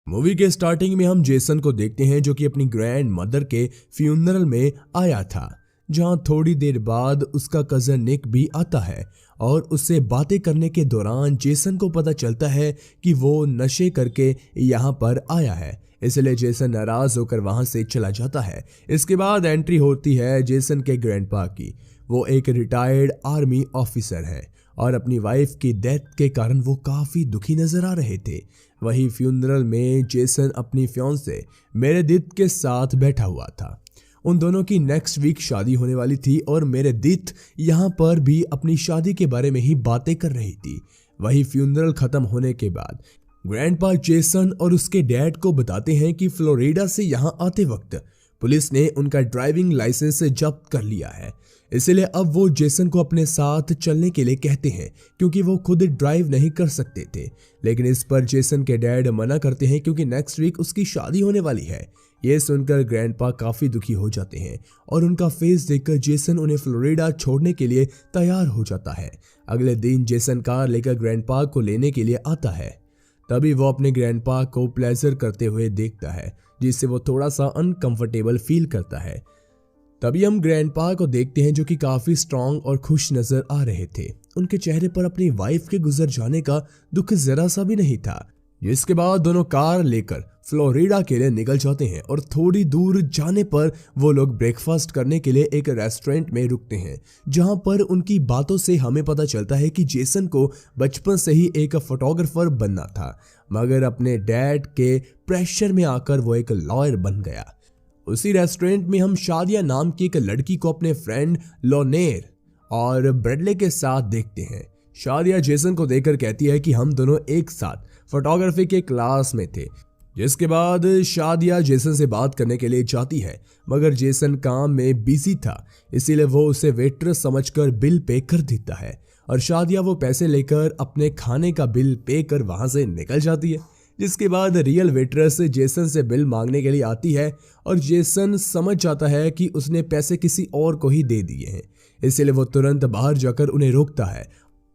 Movie के starting में हम जेसन को देखते हैं जो कि अपनी ग्रैंड मदर के फ्यूनरल में आया था, जहां थोड़ी देर बाद उसका कजन निक भी आता है और उससे बातें करने के दौरान जेसन को पता चलता है कि वो नशे करके यहाँ पर आया है, इसलिए जेसन नाराज होकर वहां से चला जाता है। इसके बाद एंट्री होती है जेसन के ग्रैंडपा की। वो एक रिटायर्ड आर्मी ऑफिसर है और अपनी वाइफ की डेथ के कारण वो काफी दुखी नजर आ रहे थे। वही फ्यूनरल में जेसन अपनी फियांसे मेरेडिथ के साथ बैठा हुआ था। उन दोनों की नेक्स्ट वीक शादी होने वाली थी और मेरेडिथ यहाँ पर भी अपनी शादी के बारे में ही बातें कर रही थी। वही फ्यूनरल खत्म होने के बाद ग्रैंडपा जेसन और उसके डैड को बताते हैं कि फ्लोरिडा से यहाँ आते वक्त पुलिस ने उनका ड्राइविंग लाइसेंस जब्त कर लिया है, इसलिए अब वो जेसन को अपने साथ चलने के लिए कहते हैं क्योंकि वो खुद ड्राइव नहीं कर सकते थे। लेकिन इस पर जेसन के डैड मना करते हैं क्योंकि नेक्स्ट वीक उसकी शादी होने वाली है। ये सुनकर ग्रैंडपा काफी दुखी हो जाते हैं और उनका फेस देखकर जेसन उन्हें फ्लोरिडा छोड़ने के लिए तैयार हो जाता है। अगले दिन जेसन कार लेकर ग्रैंडपा को लेने के लिए आता है। तभी वो अपने ग्रैंडपा को प्लेजर करते हुए देखता है, जिससे वो थोड़ा सा अनकंफर्टेबल फील करता है। तभी हम ग्रैंडपा को देखते हैं जो कि काफी स्ट्रांग और खुश नजर आ रहे थे। उनके चेहरे पर अपनी वाइफ के गुजर जाने का दुख जरा सा भी नहीं था। जिसके बाद दोनों कार लेकर फ्लोरिडा के लिए निकल जाते हैं और थोड़ी दूर जाने पर वो लोग ब्रेकफास्ट करने के लिए एक रेस्टोरेंट में रुकते हैं, जहां पर उनकी बातों से हमें पता चलता है कि जेसन को बचपन से ही एक फोटोग्राफर बनना था, मगर अपने डैड के प्रेशर में आकर वो एक लॉयर बन गया। उसी रेस्टोरेंट में हम शादिया नाम की एक लड़की को अपने फ्रेंड लोनेर और ब्रेडले के साथ देखते हैं। शादिया जेसन को देखकर कहती है कि हम दोनों एक साथ फोटोग्राफी के क्लास में थे। जिसके बाद शादिया जेसन से बात करने के लिए जाती है, मगर जेसन काम में बिजी था, इसीलिए वो उसे वेट्रेस समझकर बिल पे कर देता है और शादिया वो पैसे लेकर अपने खाने का बिल पे कर वहां से निकल जाती है। जिसके बाद रियल वेट्रेस जेसन से बिल मांगने के लिए आती है और जेसन समझ जाता है कि उसने पैसे किसी और को ही दे दिए हैं, इसलिए वो तुरंत बाहर जाकर उन्हें रोकता है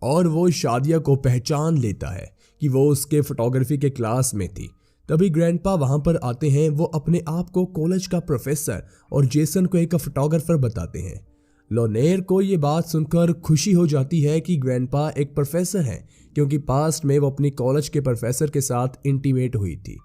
और वो शादिया को पहचान लेता है कि वो उसके फोटोग्राफी के क्लास में थी। तभी ग्रैंडपा वहां पर आते हैं। वो अपने आप को कॉलेज का प्रोफेसर और जेसन को एक फोटोग्राफर बताते हैं। लोनेर को ये बात सुनकर खुशी हो जाती है कि ग्रैंडपा एक प्रोफेसर है, क्योंकि पास्ट में वो अपनी कॉलेज के प्रोफेसर के साथ इंटीमेट हुई थी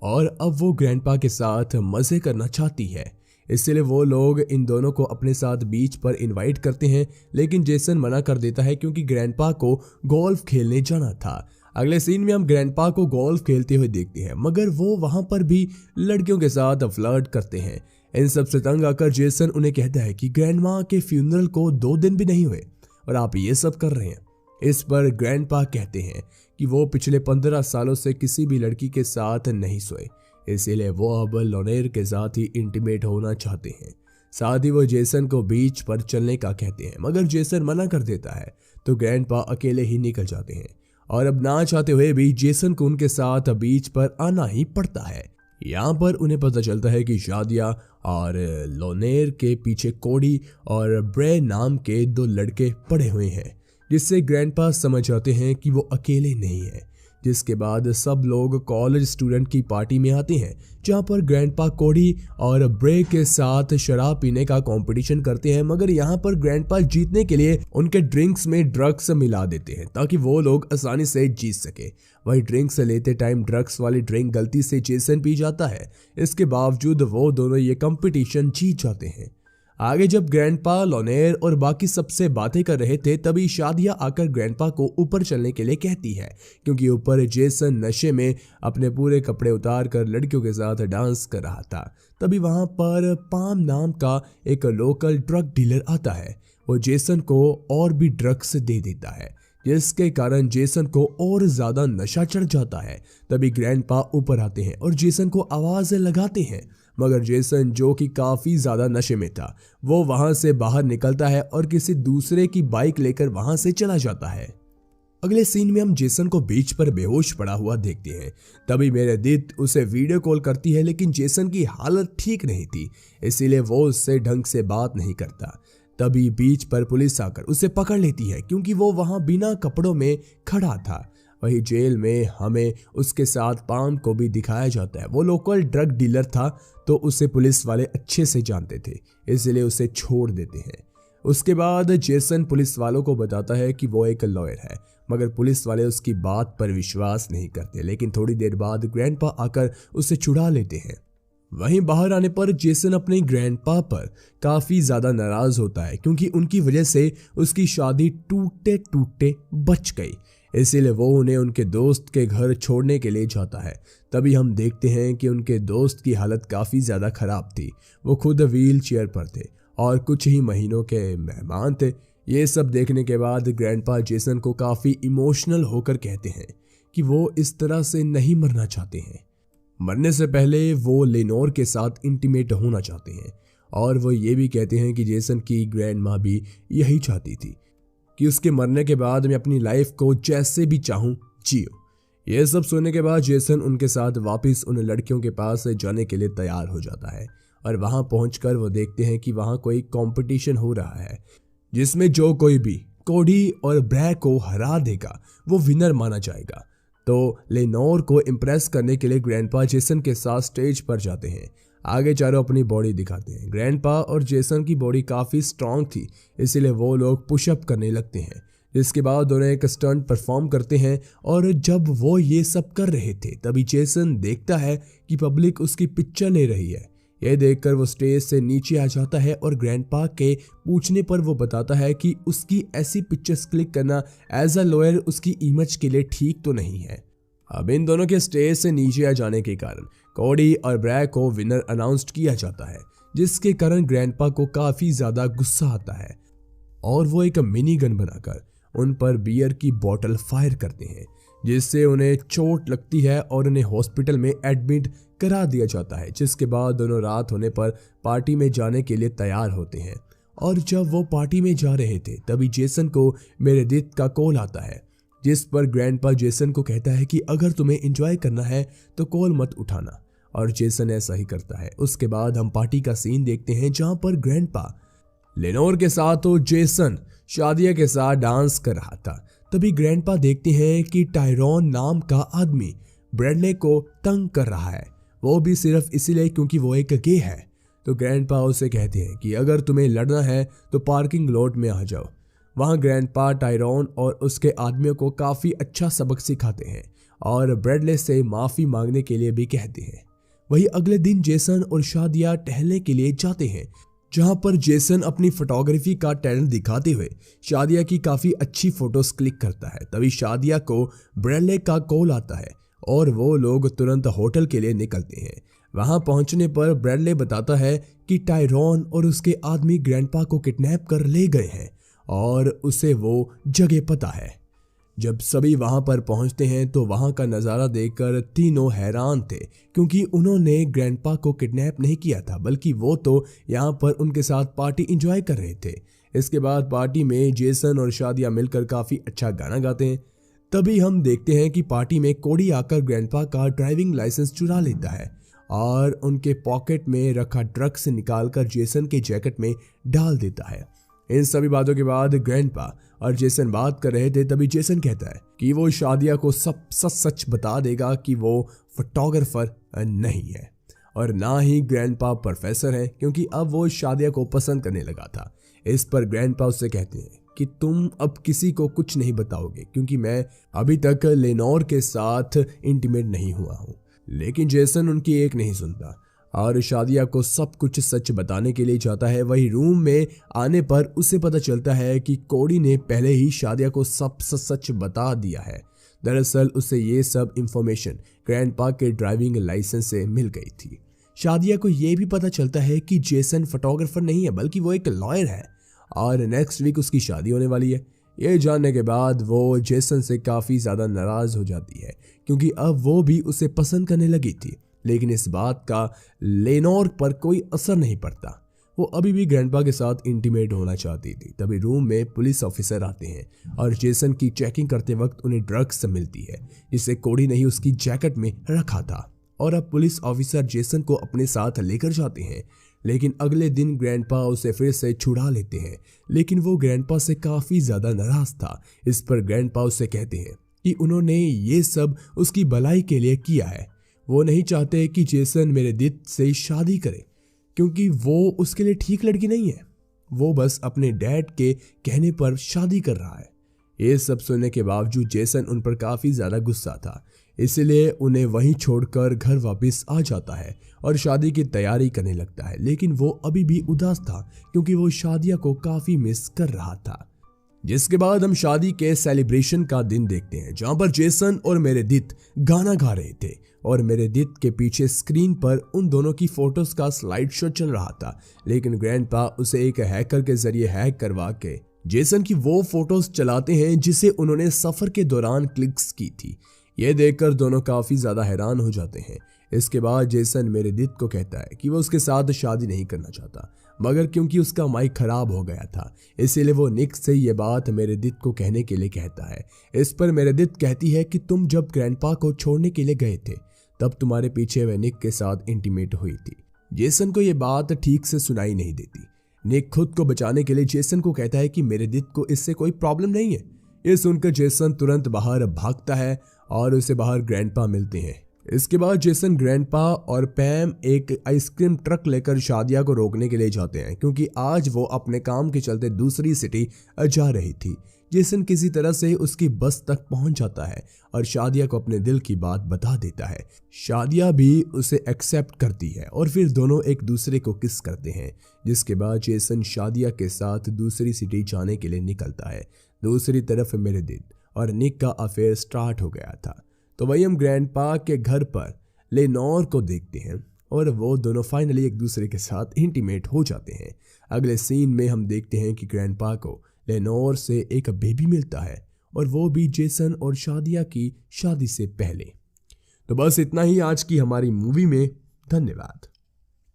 और अब वो ग्रैंडपा के साथ मजे करना चाहती है। इसलिए वो लोग इन दोनों को अपने साथ बीच पर इनवाइट करते हैं, लेकिन जेसन मना कर देता है क्योंकि ग्रैंडपा को गोल्फ खेलने जाना था। अगले सीन में हम ग्रैंडपा को गोल्फ खेलते हुए देखते हैं, मगर वो वहां पर भी लड़कियों के साथ फ्लर्ट करते हैं। इन सब से तंग आकर जेसन उन्हें कहता है कि ग्रैंडमा के फ्यूनरल को 2 दिन भी नहीं हुए और आप ये सब कर रहे हैं। इस पर ग्रैंडपा कहते हैं कि वो पिछले 15 सालों से किसी भी लड़की के साथ नहीं सोए, इसीलिए वो अब लोनेर के साथ ही इंटीमेट होना चाहते हैं। साथ ही वो जेसन को बीच पर चलने का कहते हैं, मगर जेसन मना कर देता है, तो ग्रैंडपा अकेले ही निकल जाते हैं और अब ना चाहते हुए भी जेसन को उनके साथ बीच पर आना ही पड़ता है। यहाँ पर उन्हें पता चलता है कि शादिया और लोनेर के पीछे कोडी और ब्रे नाम के 2 लड़के पड़े हुए हैं, जिससे ग्रैंडपा समझ जाते हैं कि वो अकेले नहीं है। जिसके बाद सब लोग कॉलेज स्टूडेंट की पार्टी में आते हैं, जहां पर ग्रैंडपा कोडी और ब्रे के साथ शराब पीने का कंपटीशन करते हैं, मगर यहां पर ग्रैंडपा जीतने के लिए उनके ड्रिंक्स में ड्रग्स मिला देते हैं ताकि वो लोग आसानी से जीत सके। वही ड्रिंक्स लेते टाइम ड्रग्स वाली ड्रिंक गलती से जेसन पी जाता है। इसके बावजूद वो दोनों ये कंपटीशन जीत जाते हैं। आगे जब ग्रैंडपा, लोनेर और बाकी सबसे बातें कर रहे थे, तभी शादिया आकर ग्रैंडपा को ऊपर चलने के लिए कहती है, क्योंकि ऊपर जेसन नशे में अपने पूरे कपड़े उतार कर लड़कियों के साथ डांस कर रहा था। तभी वहां पर पाम नाम का एक लोकल ड्रग डीलर आता है। वो जेसन को और भी ड्रग्स दे देता है, जिसके कारण जेसन को और ज्यादा नशा चढ़ जाता है। तभी ग्रैंडपा ऊपर आते हैं और जेसन को आवाज लगाते हैं, मगर जेसन जो कि काफी ज्यादा नशे में था, वो वहां से बाहर निकलता है और किसी दूसरे की बाइक लेकर वहां से चला जाता है। अगले सीन में हम जेसन को बीच पर बेहोश पड़ा हुआ देखते हैं। तभी मेरेडिथ उसे वीडियो कॉल करती है, लेकिन जेसन की हालत ठीक नहीं थी, इसीलिए वो उससे ढंग से बात नहीं करता। तभी बीच पर पुलिस आकर उसे पकड़ लेती है, क्योंकि वो वहां बिना कपड़ों में खड़ा था। वही जेल में हमें उसके साथ पाम को भी दिखाया जाता है। वो लोकल ड्रग डीलर था तो उसे पुलिस वाले अच्छे से जानते थे, इसलिए उसे छोड़ देते हैं। उसके बाद जेसन पुलिस वालों को बताता है कि वो एक लॉयर है, मगर पुलिस वाले उसकी बात पर विश्वास नहीं करते। लेकिन थोड़ी देर बाद ग्रैंडपा आकर उसे छुड़ा लेते हैं। वहीं बाहर आने पर जेसन अपने ग्रैंडपा पर काफी ज्यादा नाराज होता है क्योंकि उनकी वजह से उसकी शादी टूटते टूटते बच गई, इसीलिए वो उन्हें उनके दोस्त के घर छोड़ने के लिए जाता है। तभी हम देखते हैं कि उनके दोस्त की हालत काफी ज्यादा खराब थी। वो खुद व्हील चेयर पर थे और कुछ ही महीनों के मेहमान थे। ये सब देखने के बाद ग्रैंडपा जेसन को काफी इमोशनल होकर कहते हैं कि वो इस तरह से नहीं मरना चाहते हैं। मरने से पहले वो लेनोर के साथ इंटीमेट होना चाहते हैं और वो ये भी कहते हैं कि जेसन की ग्रैंड माँ भी यही चाहती थी कि उसके मरने के बाद मैं अपनी लाइफ को जैसे भी चाहूँ जियो। ये सब सुनने के बाद जेसन उनके साथ वापस उन लड़कियों के पास जाने के लिए तैयार हो जाता है और वहां पहुंचकर वो देखते हैं कि वहां कोई कंपटीशन हो रहा है जिसमें जो कोई भी कोडी और ब्रैक को हरा देगा वो विनर माना जाएगा। तो लेनोर को इम्प्रेस करने के लिए ग्रैंडपा जेसन के साथ स्टेज पर जाते हैं। आगे चारों अपनी बॉडी दिखाते हैं। ग्रैंडपा और जेसन की बॉडी काफ़ी स्ट्रांग थी, इसीलिए वो लोग पुशअप करने लगते हैं, जिसके बाद दोनों एक स्टंट परफॉर्म करते हैं। और जब वो ये सब कर रहे थे तभी जेसन देखता है कि पब्लिक उसकी पिक्चर ले रही है। यह देखकर वो स्टेज से नीचे आ जाता है और ग्रैंडपा के पूछने पर वो बताता है कि उसकी ऐसी पिक्चर्स क्लिक करना एज अ लॉयर उसकी इमेज के लिए ठीक तो नहीं है। अब इन दोनों के स्टेज से नीचे आ जाने के कारण कोडी और ब्रैक को विनर अनाउंस्ड किया जाता है, जिसके कारण ग्रैंडपा को काफी ज्यादा गुस्सा आता है और वो एक मिनी गन बनाकर उन पर बियर की बोतल फायर करते हैं, जिससे उन्हें चोट लगती है और उन्हें हॉस्पिटल में एडमिट करा दिया जाता है। जिसके बाद दोनों रात होने पर पार्टी में जाने के लिए तैयार होते हैं और जब वो पार्टी में जा रहे थे तभी जेसन को मेरेडिथ का कॉल आता है, जिस पर ग्रैंडपा जेसन को कहता है कि अगर तुम्हें एंजॉय करना है तो कॉल मत उठाना, और जेसन ऐसा ही करता है। उसके बाद हम पार्टी का सीन देखते हैं जहां पर ग्रैंडपा लेनोर के साथ तो जेसन शादिया के साथ डांस कर रहा था। तभी ग्रैंडपा देखते हैं कि टायरॉन नाम का आदमी ब्रैडले को तंग कर रहा है, वो भी सिर्फ इसलिए क्योंकि वो एक गे है। तो ग्रैंडपा उसे कहते हैं कि अगर तुम्हें लड़ना है तो पार्किंग लॉट में आ जाओ। वहां ग्रैंडपा टायरॉन और उसके आदमियों को काफी अच्छा सबक सिखाते हैं और ब्रैडले से माफी मांगने के लिए भी कहते हैं। वही अगले दिन जेसन और शादिया टहलने के लिए जाते हैं, जहां पर जेसन अपनी फोटोग्राफी का टैलेंट दिखाते हुए शादिया की काफी अच्छी फोटोज क्लिक करता है। तभी शादिया को ब्रैडले का कॉल आता है और वो लोग तुरंत होटल के लिए निकलते हैं। वहां पहुंचने पर ब्रैडले बताता है कि टायरॉन और उसके आदमी ग्रैंडपा को किडनैप कर ले गए हैं और उसे वो जगह पता है। जब सभी वहां पर पहुंचते हैं तो वहां का नज़ारा देखकर तीनों हैरान थे, क्योंकि उन्होंने ग्रैंडपा को किडनैप नहीं किया था, बल्कि वो तो यहाँ पर उनके साथ पार्टी एंजॉय कर रहे थे। इसके बाद पार्टी में जेसन और शादिया मिलकर काफ़ी अच्छा गाना गाते हैं। तभी हम देखते हैं कि पार्टी में कोडी आकर ग्रैंडपा का ड्राइविंग लाइसेंस चुरा लेता है और उनके पॉकेट में रखा ड्रग्स निकालकर जेसन के जैकेट में डाल देता है। इन सभी बातों के बाद ग्रैंडपा और जेसन बात कर रहे थे, तभी जेसन कहता है कि वो शादिया को सब सच बता देगा कि वो फोटोग्राफर नहीं है और ना ही ग्रैंडपा प्रोफेसर है, क्योंकि अब वो शादिया को पसंद करने लगा था। इस पर ग्रैंडपा उससे कहते हैं कि तुम अब किसी को कुछ नहीं बताओगे, क्योंकि मैं अभी तक लेनोर के साथ इंटीमेट नहीं हुआ हूँ। लेकिन जेसन उनकी एक नहीं सुनता और शादिया को सब कुछ सच बताने के लिए जाता है। वही रूम में आने पर उसे पता चलता है कि कोडी ने पहले ही शादिया को सब सच बता दिया है। दरअसल उसे ये सब इंफॉर्मेशन ग्रैंडपा के ड्राइविंग लाइसेंस से मिल गई थी। शादिया को ये भी पता चलता है कि जेसन फोटोग्राफर नहीं है, बल्कि वो एक लॉयर है और नेक्स्ट वीक उसकी शादी होने वाली है। ये जानने के बाद वो जेसन से काफ़ी ज़्यादा नाराज़ हो जाती है, क्योंकि अब वो भी उसे पसंद करने लगी थी। लेकिन इस बात का लेनोर पर कोई असर नहीं पड़ता, वो अभी भी ग्रैंडपा के साथ इंटीमेट होना चाहती थी। तभी रूम में पुलिस ऑफिसर आते हैं और जेसन की चेकिंग करते वक्त उन्हें ड्रग्स मिलती है, जिसे कोडी ने ही उसकी जैकेट में रखा था। और अब पुलिस ऑफिसर जेसन को अपने साथ लेकर जाते हैं। लेकिन अगले दिन ग्रैंडपा उसे फिर से छुड़ा लेते हैं, लेकिन वो ग्रैंडपा से काफ़ी ज़्यादा नाराज़ था। इस पर ग्रैंडपा उसे कहते हैं कि उन्होंने ये सब उसकी भलाई के लिए किया है। वो नहीं चाहते कि जेसन मेरेडिथ से शादी करे क्योंकि वो उसके लिए ठीक लड़की नहीं है। वो बस अपने डैड के कहने पर शादी कर रहा है। ये सब सुनने के बावजूद जेसन उन पर काफी ज्यादा गुस्सा था, इसलिए उन्हें वहीं छोड़कर घर वापस आ जाता है और शादी की तैयारी करने लगता है। लेकिन वो अभी भी उदास था क्योंकि वो शादिया को काफी मिस कर रहा था। जिसके बाद हम शादी के सेलिब्रेशन का दिन देखते हैं, जहां पर जेसन और मेरेडिथ गाना गा रहे थे और मेरेडिथ के पीछे स्क्रीन पर उन दोनों की फोटोज का स्लाइड शो चल रहा था। लेकिन ग्रैंडपा उसे एक हैकर के जरिए हैक करवा के जेसन की वो फोटोज चलाते हैं जिसे उन्होंने सफर के दौरान क्लिक्स की थी। ये देखकर दोनों काफी ज्यादा हैरान हो जाते हैं। इसके बाद जेसन मेरेडिथ को कहता है कि वो उसके साथ शादी नहीं करना चाहता, मगर क्योंकि उसका माइक खराब हो गया था इसीलिए वो निक से ये बात मेरेडिथ को कहने के लिए कहता है। इस पर मेरेडिथ कहती है कि तुम जब ग्रैंडपा को छोड़ने के लिए गए थे तब तुम्हारे पीछे वह निक के साथ इंटीमेट हुई थी। जेसन को ये बात ठीक से सुनाई नहीं देती। निक खुद को बचाने के लिए जेसन को कहता है कि मेरेडिथ को इससे कोई प्रॉब्लम नहीं है। ये सुनकर जेसन तुरंत बाहर भागता है और उसे बाहर ग्रैंडपा मिलते हैं। इसके बाद जेसन, ग्रैंडपा और पैम एक आइसक्रीम ट्रक लेकर शादिया को रोकने के लिए जाते हैं क्योंकि आज वो अपने काम के चलते दूसरी सिटी जा रही थी। जेसन किसी तरह से उसकी बस तक पहुंच जाता है और शादिया को अपने दिल की बात बता देता है। शादिया भी उसे एक्सेप्ट करती है और फिर दोनों एक दूसरे को किस करते हैं। जिसके बाद जेसन शादिया के साथ दूसरी सिटी जाने के लिए निकलता है। दूसरी तरफ मेरेडिथ और निक का अफेयर स्टार्ट हो गया था। तो वही हम ग्रैंडपा के घर पर लेनोर को देखते हैं और वो दोनों फाइनली एक दूसरे के साथ इंटीमेट हो जाते हैं। अगले सीन में हम देखते हैं कि ग्रैंडपा को लेनोर से एक बेबी मिलता है और वो भी जेसन और शादिया की शादी से पहले। तो बस इतना ही आज की हमारी मूवी में। धन्यवाद।